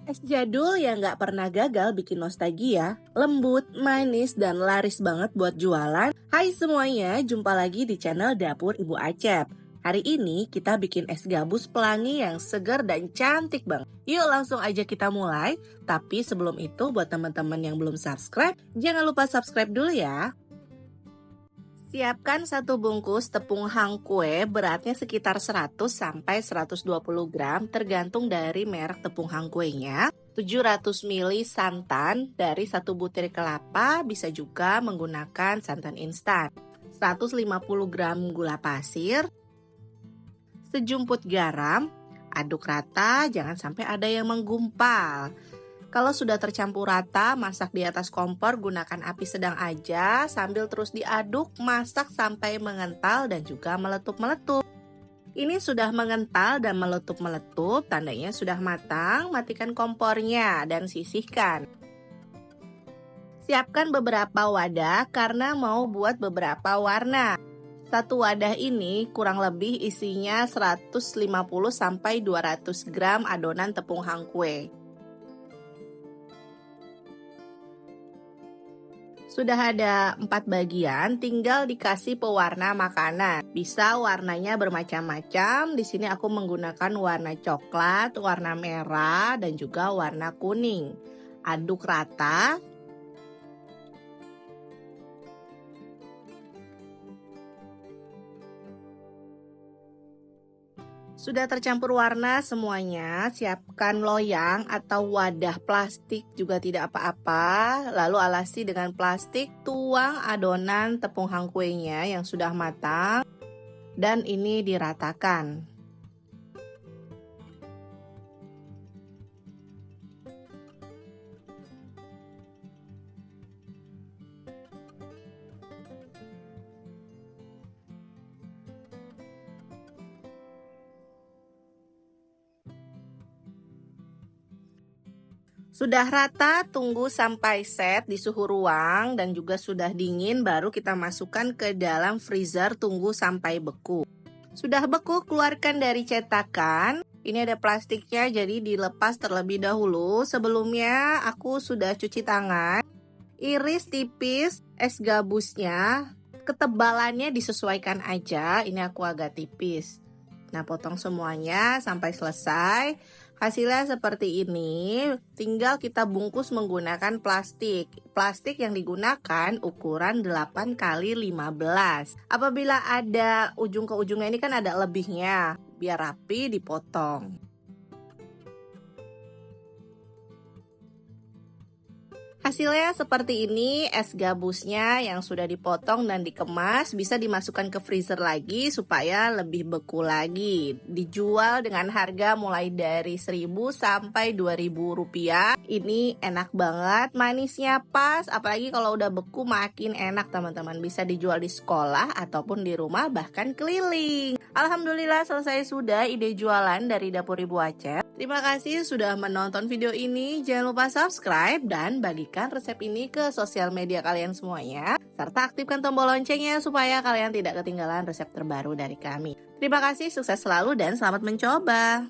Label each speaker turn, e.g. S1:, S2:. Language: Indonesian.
S1: Es jadul yang nggak pernah gagal bikin nostalgia, lembut, manis, dan laris banget buat jualan. Hai semuanya, jumpa lagi di channel Dapur Ibu Acep. Hari ini kita bikin es gabus pelangi yang segar dan cantik banget. Yuk langsung aja kita mulai. Tapi sebelum itu buat teman-teman yang belum subscribe, jangan lupa subscribe dulu ya. Siapkan satu bungkus tepung hang kue beratnya sekitar 100 sampai 120 gram tergantung dari merek tepung hang kuenya. 700 ml santan dari satu butir kelapa, bisa juga menggunakan santan instan. 150 gram gula pasir, sejumput garam, aduk rata, jangan sampai ada yang menggumpal. Kalau sudah tercampur rata, masak di atas kompor, gunakan api sedang aja sambil terus diaduk, masak sampai mengental dan juga meletup-meletup. Ini sudah mengental dan meletup-meletup, tandanya sudah matang, matikan kompornya dan sisihkan. Siapkan beberapa wadah karena mau buat beberapa warna. Satu wadah ini kurang lebih isinya 150 sampai 200 gram adonan tepung hang kue. Sudah ada 4 bagian, tinggal dikasih pewarna makanan. Bisa warnanya bermacam-macam. Di sini aku menggunakan warna coklat, warna merah, dan juga warna kuning. Aduk rata. Sudah tercampur warna semuanya, siapkan loyang atau wadah plastik juga tidak apa-apa. Lalu alasi dengan plastik, tuang adonan tepung hang kuenya yang sudah matang dan ini diratakan. Sudah rata, tunggu sampai set di suhu ruang dan juga sudah dingin, baru kita masukkan ke dalam freezer, tunggu sampai beku. Sudah beku, keluarkan dari cetakan. Ini ada plastiknya, jadi dilepas terlebih dahulu. Sebelumnya aku sudah cuci tangan. Iris tipis es gabusnya, ketebalannya disesuaikan aja. Ini aku agak tipis. Nah, potong semuanya sampai selesai. Hasilnya seperti ini, tinggal kita bungkus menggunakan plastik. Plastik yang digunakan ukuran 8 x 15. Apabila ada ujung ke ujungnya ini kan ada lebihnya, biar rapi dipotong. Hasilnya seperti ini, es gabusnya yang sudah dipotong dan dikemas bisa dimasukkan ke freezer lagi supaya lebih beku lagi. Dijual dengan harga mulai dari 1.000 sampai 2.000 rupiah. Ini enak banget, manisnya pas, apalagi kalau udah beku makin enak teman-teman. Bisa dijual di sekolah ataupun di rumah, bahkan keliling. Alhamdulillah selesai sudah ide jualan dari Dapur Ibu Acep. Terima kasih sudah menonton video ini. Jangan lupa subscribe dan bagikan resep ini ke sosial media kalian semuanya. Serta aktifkan tombol loncengnya supaya kalian tidak ketinggalan resep terbaru dari kami. Terima kasih, sukses selalu dan selamat mencoba.